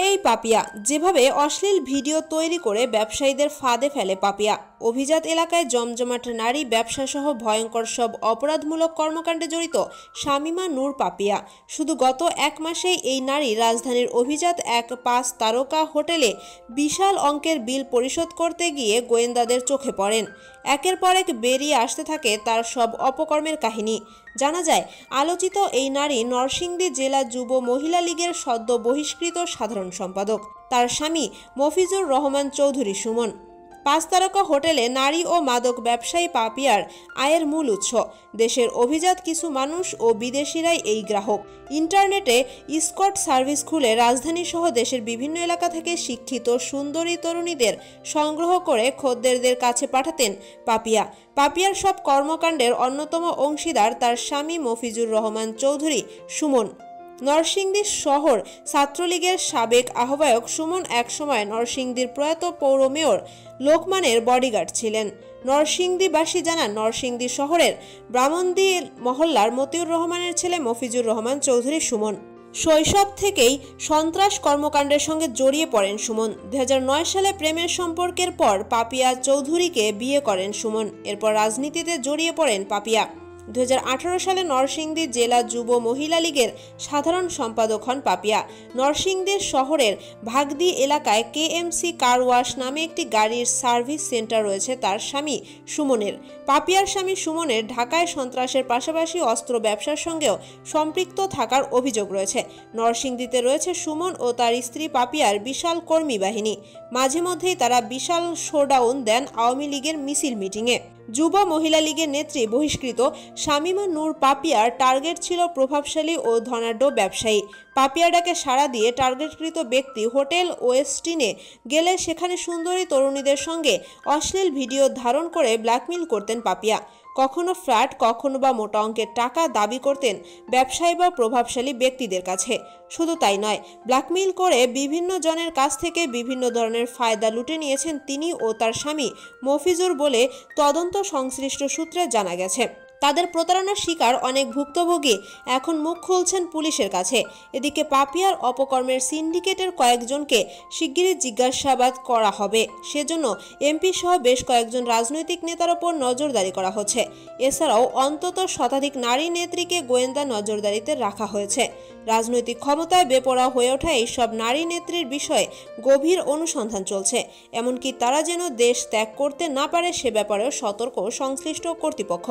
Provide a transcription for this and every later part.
এই পাপিয়া যেভাবে অশ্লীল ভিডিও তৈরি করে ব্যবসায়ীদের ফাঁদে ফেলে পাপিয়া। অভিজাত এলাকায় জমজমাট নারী ব্যবসা সহ ভয়ঙ্কর সব অপরাধমূলক কর্মকাণ্ডে জড়িত শামিমা নূর পাপিয়া। শুধু গত এক মাসেই এই নারী রাজধানীর অভিজাত এক 5 তারকা হোটেলে বিশাল অঙ্কের বিল পরিশোধ করতে গিয়ে গোয়েন্দাদের চোখে পড়েন। একের পর এক বেরিয়ে আসতে থাকে তার সব অপকর্মের কাহিনী। জানা যায়, আলোচিত এই নারী নরসিংদী জেলা যুব মহিলা লীগের সদ্য বহিষ্কৃত সাধারণ সম্পাদক। তার স্বামী মফিজুর রহমান চৌধুরী সুমন। 5 তারকা হোটেলে নারী ও মাদক ব্যবসায়ী পাপিয়ার আয়ের মূল উৎস। দেশের অভিজাত কিছু মানুষ ও বিদেশিরাই এই গ্রাহক। ইন্টারনেটে স্কট সার্ভিস খুলে রাজধানী সহ দেশের বিভিন্ন এলাকা থেকে শিক্ষিত সুন্দরী তরুণীদের সংগ্রহ করে খদ্দেরদের কাছে পাঠাতেন পাপিয়া। পাপিয়ার সব কর্মকাণ্ডের অন্যতম অংশীদার তার স্বামী মফিজুর রহমান চৌধুরী সুমন। নরসিংদী শহর ছাত্রলীগের সাবেক আহ্বায়ক সুমন একসময় নরসিংদীর প্রয়াত পৌর মেয়র লোকমানের বডিগার্ড ছিলেন। নরসিংদীবাসী জানান, নরসিংদী শহরের ব্রাহ্মণদী মহল্লার মতিউর রহমানের ছেলে মফিজুর রহমান চৌধুরী সুমন। শৈশব থেকেই সন্ত্রাস কর্মকাণ্ডের সঙ্গে জড়িয়ে পড়েন সুমন। 2009 সালে প্রেমের সম্পর্কের পর পাপিয়া চৌধুরীকে বিয়ে করেন সুমন। এরপর রাজনীতিতে জড়িয়ে পড়েন পাপিয়া। 2018 সালে নরসিংদী জেলা যুব মহিলা লীগের সাধারণ সম্পাদক হন পাপিয়া। নরসিংদী শহরের ভাগদি এলাকায় কেএমসি কার ওয়াশ নামে একটি গাড়ির সার্ভিস সেন্টার রয়েছে তার স্বামী সুমনের। পাপিয়ার স্বামী সুমনের ঢাকায় সন্ত্রাসের পাশাপাশি অস্ত্র ব্যবসার সঙ্গেও সম্পৃক্ত থাকার অভিযোগ রয়েছে। নরসিংদীতে রয়েছে সুমন ও তার স্ত্রী পাপিয়ার বিশাল কর্মী বাহিনী। মাঝে মধ্যেই তারা বিশাল শোডাউন দেন আওয়ামী লীগের মিছিল মিটিংয়ে। যুব মহিলা লীগের নেত্রী বহিষ্কৃত শামিমা নূর পাপিয়ার টার্গেট ছিল প্রভাবশালী ও ধনাঢ্য ব্যবসায়ী। পাপিয়া ডাকে সাড়া দিয়ে টার্গেটকৃত ব্যক্তি হোটেল ওয়েস্টিনে গেলে সেখানে সুন্দরী তরুণীদের সঙ্গে অশ্লীল ভিডিও ধারণ করে ব্ল্যাকমেইল করতেন পাপিয়া। কখনো ফ্ল্যাট, কখনো বা মোটা অঙ্কের টাকা দাবি করতেন ব্যবসায়ী বা প্রভাবশালী ব্যক্তিদের কাছে। শুধু তাই নয়, ব্ল্যাকমেইল করে বিভিন্ন জনের কাছ থেকে বিভিন্ন ধরনের ফায়দা লুটে নিয়েছেন তিনি ও তার স্বামী মফিজুর বলে তদন্ত সংশ্লিষ্ট সূত্রে জানা গেছে। তাদের প্রতারণার শিকার অনেক ভুক্তভোগী এখন মুখ খুলছেন পুলিশের কাছে। এদিকে পাপিয়ার অপকর্মের সিন্ডিকেটের কয়েকজনকে শিগগিরই জিজ্ঞাসাবাদ করা হবে। সেজন্য এমপি সহ বেশ কয়েকজন রাজনৈতিক নেতার ওপর নজরদারি করা হচ্ছে। এছাড়াও অন্তত শতাধিক নারী নেত্রীকে গোয়েন্দা নজরদারিতে রাখা হয়েছে। রাজনৈতিক ক্ষমতায় বেপরোয়া হয়ে ওঠা এইসব নারী নেত্রীর বিষয়ে গভীর অনুসন্ধান চলছে। এমনকি তারা যেন দেশ ত্যাগ করতে না পারে সে ব্যাপারেও সতর্ক সংশ্লিষ্ট কর্তৃপক্ষ।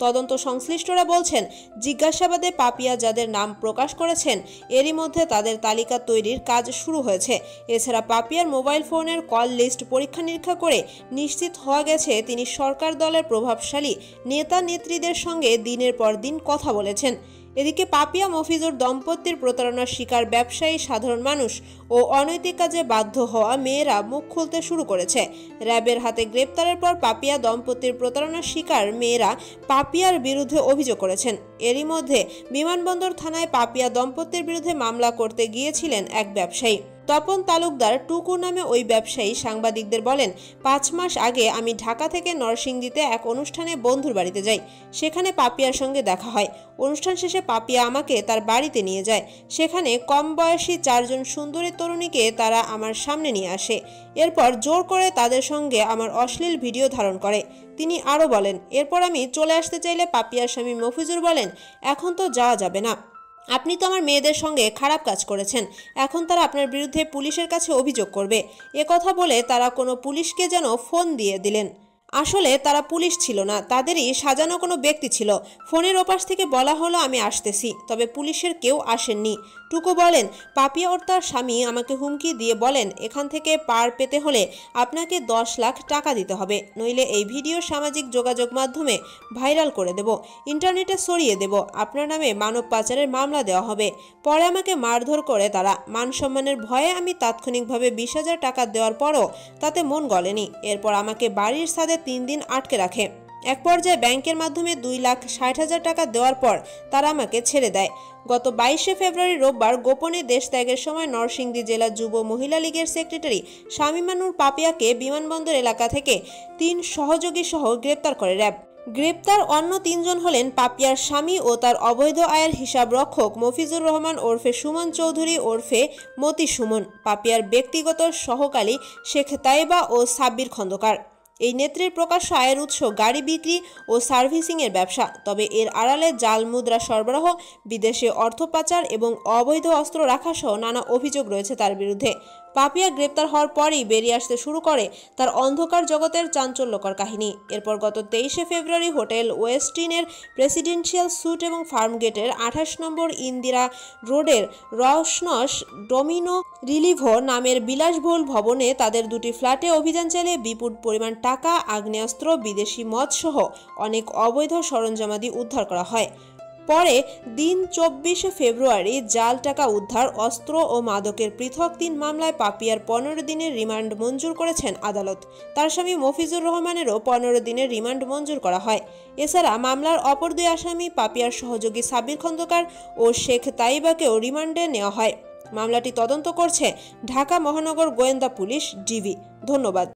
তদন্ত সংশ্লিষ্টরা বলছেন, জিজ্ঞাসাবাদে পাপিয়া যাদের নাম প্রকাশ করেছেন এরই মধ্যে তাদের তালিকা তৈরির কাজ শুরু হয়েছে। এছাড়া পাপিয়ার মোবাইল ফোনের কল লিস্ট পরীক্ষা নিরীক্ষা করে নিশ্চিত হওয়া গেছে তিনি সরকার দলের প্রভাবশালী নেতা নেত্রীদের সঙ্গে দিনের পর দিন কথা বলেছেন। এদিকে পাপিয়া মফিজুর দম্পতির প্রতারণার শিকার ব্যবসায়ী, সাধারণ মানুষ ও অনৈতিক কাজে বাধ্য হওয়া মেয়েরা মুখ খুলতে শুরু করেছে। র্যাবের হাতে গ্রেপ্তারের পর পাপিয়া দম্পতির প্রতারণার শিকার মেয়েরা পাপিয়ার বিরুদ্ধে অভিযোগ করেছেন। এরই মধ্যে বিমানবন্দর থানায় পাপিয়া দম্পতির বিরুদ্ধে মামলা করতে গিয়েছিলেন এক ব্যবসায়ী। তপন তালুকদার টুকু নামে ওই ব্যবসায়ী সাংবাদিকদের বলেন, 5 মাস আগে আমি ঢাকা থেকে নরসিংদীতে এক অনুষ্ঠানে বন্ধুর বাড়িতে যাই। সেখানে পাপিয়ার সঙ্গে দেখা হয়। অনুষ্ঠান শেষে পাপিয়া আমাকে তার বাড়িতে নিয়ে যায়। সেখানে কম বয়সী 4 জন সুন্দরী তরুণীকে তারা আমার সামনে নিয়ে আসে। এরপর জোর করে তাদের সঙ্গে আমার অশ্লীল ভিডিও ধারণ করে। তিনি আরও বলেন, এরপর আমি চলে আসতে চাইলে পাপিয়ার স্বামী মফিজুর বলেন, এখন তো যাওয়া যাবে না, আপনি তো আমার মেয়েদের সঙ্গে খারাপ কাজ করেছেন, এখন তারা আপনার বিরুদ্ধে পুলিশের কাছে অভিযোগ করবে। কথা বলে তারা কোনো পুলিশকে যেন ফোন দিয়ে দিলেন। আসলে তারা পুলিশ ছিল না, তাদেরই সাজানো কোনো ব্যক্তি ছিল। ফোনের ওপাশ থেকে বলা হলো আমি আসতেছি, তবে পুলিশের কেউ আসেননি। টুকু বলেন, পাপিয়া ওর তার স্বামী আমাকে হুমকি দিয়ে বলেন, এখান থেকে পার পেতে হলে আপনাকে 10 লাখ টাকা দিতে হবে, নইলে এই ভিডিও সামাজিক যোগাযোগ মাধ্যমে ভাইরাল করে দেব, ইন্টারনেটে ছড়িয়ে দেব, আপনার নামে মানব পাচারের মামলা দেওয়া হবে। পরে আমাকে মারধর করে তারা। মান সম্মানের ভয়ে আমি তাৎক্ষণিকভাবে 20,000 টাকা দেওয়ার পরও তাতে মন গলেনি। এরপর আমাকে বাড়ির ছাদে 3 দিন আটকে রাখে। এক পর্যায়ে ব্যাংকের মাধ্যমে 2,60,000 টাকা দেওয়ার পর তারা আমাকে ছেড়ে দেয়। গত 22শে ফেব্রুয়ারি রোববার গোপনে দেশ ত্যাগের সময় নরসিংদী জেলা যুব মহিলা লীগের সেক্রেটারি শামিমা নূর পাপিয়াকে বিমানবন্দর এলাকা থেকে 3 সহযোগী সহ গ্রেপ্তার করে র্যাব। গ্রেপ্তার অন্য ৩ জন হলেন পাপিয়ার স্বামী ও তার অবৈধ আয়ের হিসাব রক্ষক মফিজুর রহমান ওরফে সুমন চৌধুরী ওরফে মতি সুমন, পাপিয়ার ব্যক্তিগত সহকারী শেখ তাইবা ও সাব্বির খন্দকার। এই নেত্রীর প্রকাশ্য আয়ের উৎস গাড়ি বিক্রি ও সার্ভিসিংয়ের ব্যবসা, তবে এর আড়ালে জাল মুদ্রা সরবরাহ, বিদেশে অর্থ পাচার এবং অবৈধ অস্ত্র রাখা সহ নানা অভিযোগ রয়েছে তার বিরুদ্ধে। পাপিয়া গ্রেপ্তার হওয়ার পরই বেরিয়ে আসতে শুরু করে তার অন্ধকার জগতের চাঞ্চল্যকর কাহিনী। এরপর গত 23শে ফেব্রুয়ারি হোটেল ওয়েস্টিনের প্রেসিডেন্সিয়াল স্যুট এবং ফার্মগেটের 28 নম্বর ইন্দিরা রোডের রসনস ডোমিনো রিলিভো নামের বিলাসবহুল ভবনে তাদের দুটি ফ্ল্যাটে অভিযান চালিয়ে বিপুল পরিমাণ টাকা, আগ্নেয়াস্ত্র, বিদেশি মদ সহ অনেক অবৈধ সরঞ্জামাদি উদ্ধার করা হয়। পরে দিন 24শে ফেব্রুয়ারি জাল টাকা উদ্ধার, অস্ত্র ও মাদকের পৃথক 3 মামলায় পাপিয়ার 15 দিনের রিমান্ড মঞ্জুর করেছেন আদালত। তার স্বামী মফিজুর রহমানেরও 15 দিনের রিমান্ড মঞ্জুর করা হয়। এছাড়া মামলার অপর 2 আসামি পাপিয়ার সহযোগী সাব্বির খন্দকার ও শেখ তাইবাকেও রিমান্ডে নেওয়া হয়। মামলাটি তদন্ত করছে ঢাকা মহানগর গোয়েন্দা পুলিশ ডিবি। ধন্যবাদ।